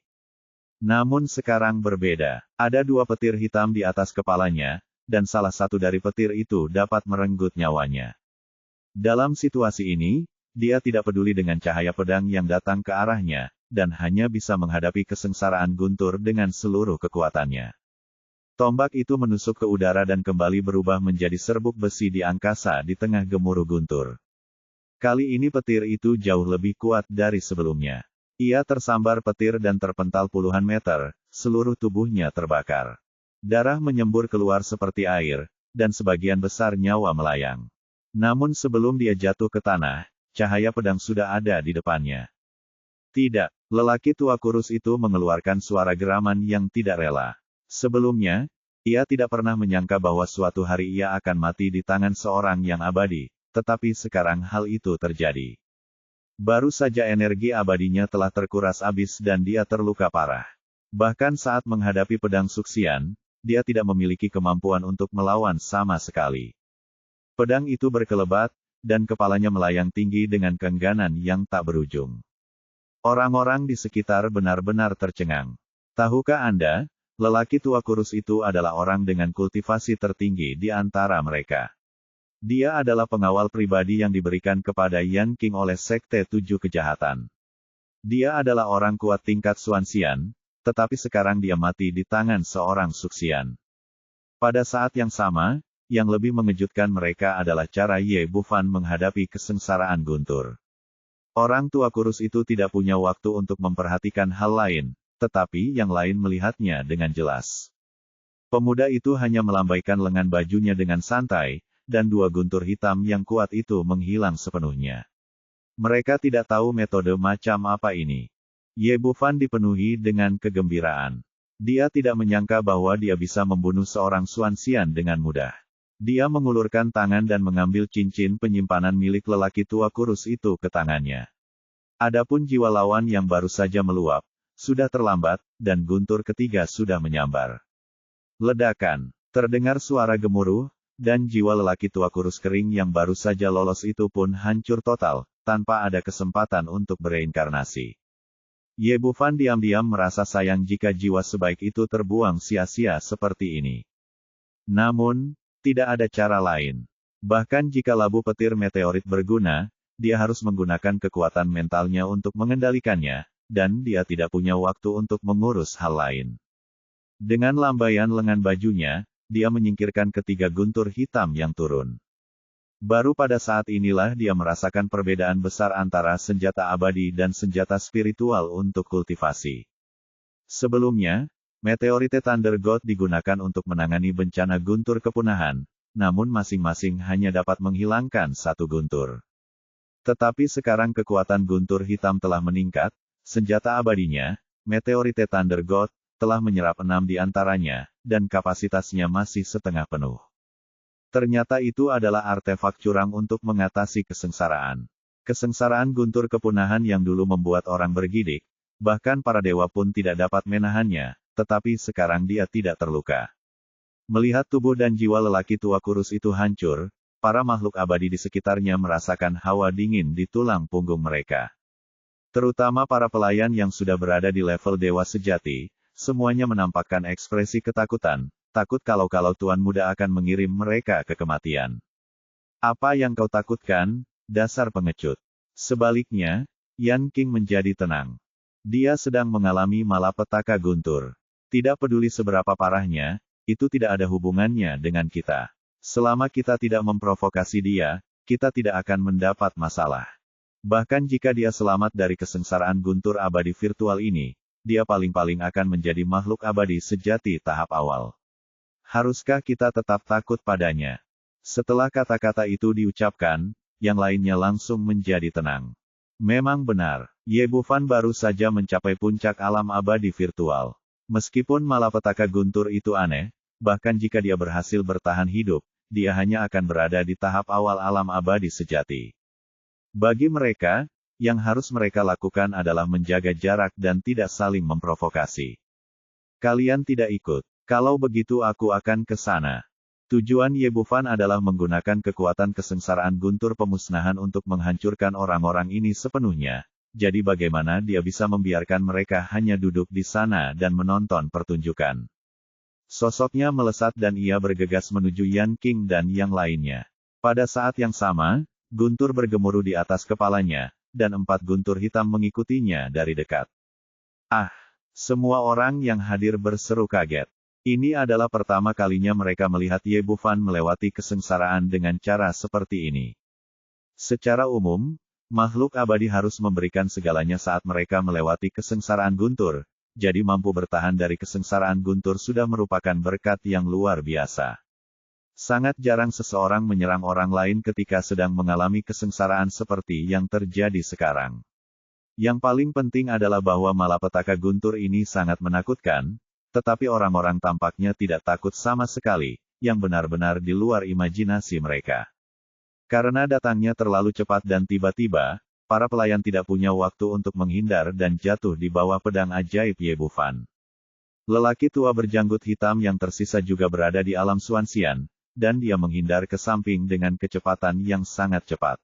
Namun sekarang berbeda. Ada 2 petir hitam di atas kepalanya, dan salah satu dari petir itu dapat merenggut nyawanya. Dalam situasi ini, dia tidak peduli dengan cahaya pedang yang datang ke arahnya, dan hanya bisa menghadapi kesengsaraan guntur dengan seluruh kekuatannya. Tombak itu menusuk ke udara dan kembali berubah menjadi serbuk besi di angkasa di tengah gemuruh guntur. Kali ini petir itu jauh lebih kuat dari sebelumnya. Ia tersambar petir dan terpental puluhan meter, seluruh tubuhnya terbakar. Darah menyembur keluar seperti air, dan sebagian besar nyawa melayang. Namun sebelum dia jatuh ke tanah, cahaya pedang sudah ada di depannya. Tidak, lelaki tua kurus itu mengeluarkan suara geraman yang tidak rela. Sebelumnya, ia tidak pernah menyangka bahwa suatu hari ia akan mati di tangan seorang yang abadi, tetapi sekarang hal itu terjadi. Baru saja energi abadinya telah terkuras habis dan dia terluka parah. Bahkan saat menghadapi pedang Suxian, dia tidak memiliki kemampuan untuk melawan sama sekali. Pedang itu berkelebat, dan kepalanya melayang tinggi dengan keengganan yang tak berujung. Orang-orang di sekitar benar-benar tercengang. Tahukah Anda, lelaki tua kurus itu adalah orang dengan kultivasi tertinggi di antara mereka. Dia adalah pengawal pribadi yang diberikan kepada Yan King oleh Sekte 7 Kejahatan. Dia adalah orang kuat tingkat Xuanxian, tetapi sekarang dia mati di tangan seorang Suxian. Pada saat yang sama, yang lebih mengejutkan mereka adalah cara Ye Bufan menghadapi kesengsaraan guntur. Orang tua kurus itu tidak punya waktu untuk memperhatikan hal lain, tetapi yang lain melihatnya dengan jelas. Pemuda itu hanya melambaikan lengan bajunya dengan santai, dan 2 guntur hitam yang kuat itu menghilang sepenuhnya. Mereka tidak tahu metode macam apa ini. Ye Bufan dipenuhi dengan kegembiraan. Dia tidak menyangka bahwa dia bisa membunuh seorang Xuanxian dengan mudah. Dia mengulurkan tangan dan mengambil cincin penyimpanan milik lelaki tua kurus itu ke tangannya. Adapun jiwa lawan yang baru saja meluap, sudah terlambat, dan guntur ketiga sudah menyambar. Ledakan. Terdengar suara gemuruh, dan jiwa lelaki tua kurus kering yang baru saja lolos itu pun hancur total, tanpa ada kesempatan untuk bereinkarnasi. Ye Bufan diam-diam merasa sayang jika jiwa sebaik itu terbuang sia-sia seperti ini. Namun, tidak ada cara lain. Bahkan jika labu petir meteorit berguna, dia harus menggunakan kekuatan mentalnya untuk mengendalikannya, dan dia tidak punya waktu untuk mengurus hal lain. Dengan lambaian lengan bajunya, dia menyingkirkan ketiga guntur hitam yang turun. Baru pada saat inilah dia merasakan perbedaan besar antara senjata abadi dan senjata spiritual untuk kultivasi. Sebelumnya, Meteorite Thunder God digunakan untuk menangani bencana guntur kepunahan, namun masing-masing hanya dapat menghilangkan satu guntur. Tetapi sekarang kekuatan guntur hitam telah meningkat, senjata abadinya, Meteorite Thunder God, telah menyerap 6 di antaranya, dan kapasitasnya masih setengah penuh. Ternyata itu adalah artefak curang untuk mengatasi kesengsaraan. Kesengsaraan guntur kepunahan yang dulu membuat orang bergidik, bahkan para dewa pun tidak dapat menahannya, tetapi sekarang dia tidak terluka. Melihat tubuh dan jiwa lelaki tua kurus itu hancur, para makhluk abadi di sekitarnya merasakan hawa dingin di tulang punggung mereka. Terutama para pelayan yang sudah berada di level dewa sejati, semuanya menampakkan ekspresi ketakutan, takut kalau Tuan Muda akan mengirim mereka ke kematian. Apa yang kau takutkan, dasar pengecut? Sebaliknya, Yan King menjadi tenang. Dia sedang mengalami malapetaka guntur. Tidak peduli seberapa parahnya, itu tidak ada hubungannya dengan kita. Selama kita tidak memprovokasi dia, kita tidak akan mendapat masalah. Bahkan jika dia selamat dari kesengsaraan guntur abadi virtual ini, dia paling-paling akan menjadi makhluk abadi sejati tahap awal. Haruskah kita tetap takut padanya? Setelah kata-kata itu diucapkan, yang lainnya langsung menjadi tenang. Memang benar, Ye Bufan baru saja mencapai puncak alam abadi virtual. Meskipun malapetaka guntur itu aneh, bahkan jika dia berhasil bertahan hidup, dia hanya akan berada di tahap awal alam abadi sejati. Bagi mereka, yang harus mereka lakukan adalah menjaga jarak dan tidak saling memprovokasi. Kalian tidak ikut. Kalau begitu aku akan ke sana. Tujuan Ye Bufan adalah menggunakan kekuatan kesengsaraan guntur pemusnahan untuk menghancurkan orang-orang ini sepenuhnya. Jadi bagaimana dia bisa membiarkan mereka hanya duduk di sana dan menonton pertunjukan? Sosoknya melesat dan ia bergegas menuju Yan King dan yang lainnya. Pada saat yang sama, guntur bergemuruh di atas kepalanya, dan 4 guntur hitam mengikutinya dari dekat. Ah! Semua orang yang hadir berseru kaget. Ini adalah pertama kalinya mereka melihat Ye Bufan melewati kesengsaraan dengan cara seperti ini. Secara umum, makhluk abadi harus memberikan segalanya saat mereka melewati kesengsaraan guntur, jadi mampu bertahan dari kesengsaraan guntur sudah merupakan berkat yang luar biasa. Sangat jarang seseorang menyerang orang lain ketika sedang mengalami kesengsaraan seperti yang terjadi sekarang. Yang paling penting adalah bahwa malapetaka guntur ini sangat menakutkan, tetapi orang-orang tampaknya tidak takut sama sekali, yang benar-benar di luar imajinasi mereka. Karena datangnya terlalu cepat dan tiba-tiba, para pelayan tidak punya waktu untuk menghindar dan jatuh di bawah pedang ajaib Ye Bufan. Lelaki tua berjanggut hitam yang tersisa juga berada di alam Suansian, dan dia menghindar ke samping dengan kecepatan yang sangat cepat.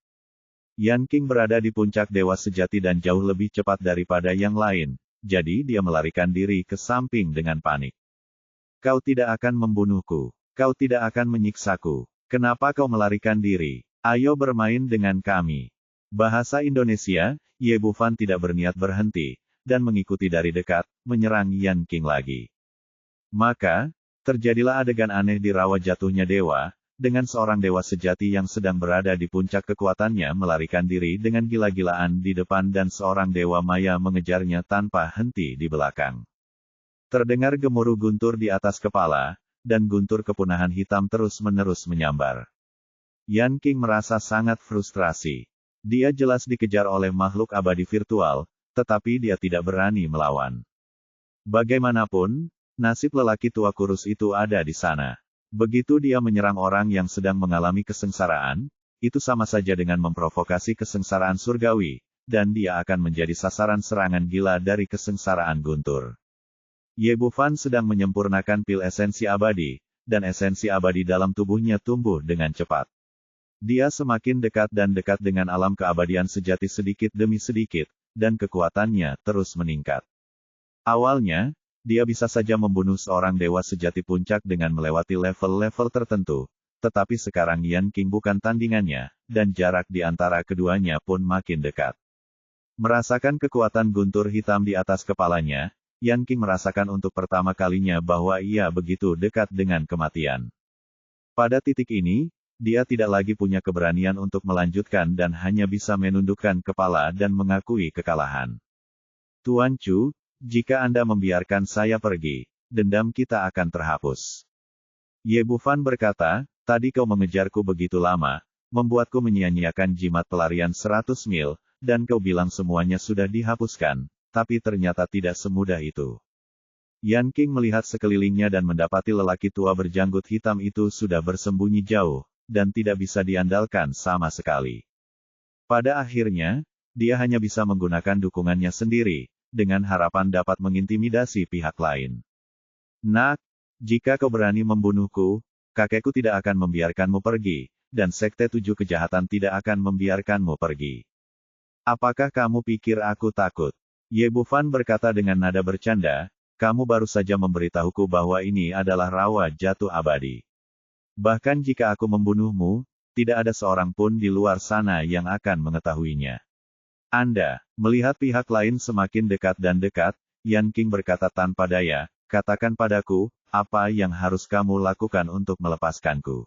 Yan King berada di puncak dewa sejati dan jauh lebih cepat daripada yang lain, jadi dia melarikan diri ke samping dengan panik. Kau tidak akan membunuhku. Kau tidak akan menyiksaku. Kenapa kau melarikan diri? Ayo bermain dengan kami. Bahasa Indonesia, Ye Bufan tidak berniat berhenti, dan mengikuti dari dekat, menyerang Yan King lagi. Maka, terjadilah adegan aneh di rawa jatuhnya dewa, dengan seorang dewa sejati yang sedang berada di puncak kekuatannya melarikan diri dengan gila-gilaan di depan dan seorang dewa maya mengejarnya tanpa henti di belakang. Terdengar gemuruh guntur di atas kepala, dan guntur kepunahan hitam terus-menerus menyambar. Yan King merasa sangat frustrasi. Dia jelas dikejar oleh makhluk abadi virtual, tetapi dia tidak berani melawan. Bagaimanapun, nasib lelaki tua kurus itu ada di sana. Begitu dia menyerang orang yang sedang mengalami kesengsaraan, itu sama saja dengan memprovokasi kesengsaraan surgawi, dan dia akan menjadi sasaran serangan gila dari kesengsaraan guntur. Ye Bufan sedang menyempurnakan pil esensi abadi, dan esensi abadi dalam tubuhnya tumbuh dengan cepat. Dia semakin dekat dan dekat dengan alam keabadian sejati sedikit demi sedikit, dan kekuatannya terus meningkat. Awalnya, dia bisa saja membunuh seorang dewa sejati puncak dengan melewati level-level tertentu, tetapi sekarang Yan Qing bukan tandingannya, dan jarak di antara keduanya pun makin dekat. Merasakan kekuatan guntur hitam di atas kepalanya, Yan Qing merasakan untuk pertama kalinya bahwa ia begitu dekat dengan kematian. Pada titik ini, dia tidak lagi punya keberanian untuk melanjutkan dan hanya bisa menundukkan kepala dan mengakui kekalahan. Tuan Chu, jika Anda membiarkan saya pergi, dendam kita akan terhapus. Ye Bufan berkata, tadi kau mengejarku begitu lama, membuatku menyia-nyiakan jimat pelarian 100 mil, dan kau bilang semuanya sudah dihapuskan. Tapi ternyata tidak semudah itu. Yan Qing melihat sekelilingnya dan mendapati lelaki tua berjanggut hitam itu sudah bersembunyi jauh, dan tidak bisa diandalkan sama sekali. Pada akhirnya, dia hanya bisa menggunakan dukungannya sendiri, dengan harapan dapat mengintimidasi pihak lain. Nak, jika kau berani membunuhku, kakekku tidak akan membiarkanmu pergi, dan Sekte 7 Kejahatan tidak akan membiarkanmu pergi. Apakah kamu pikir aku takut? Ye Bufan berkata dengan nada bercanda, kamu baru saja memberitahuku bahwa ini adalah rawa jatuh abadi. Bahkan jika aku membunuhmu, tidak ada seorang pun di luar sana yang akan mengetahuinya. Anda, melihat pihak lain semakin dekat dan dekat, Yan Qing berkata tanpa daya, katakan padaku, apa yang harus kamu lakukan untuk melepaskanku?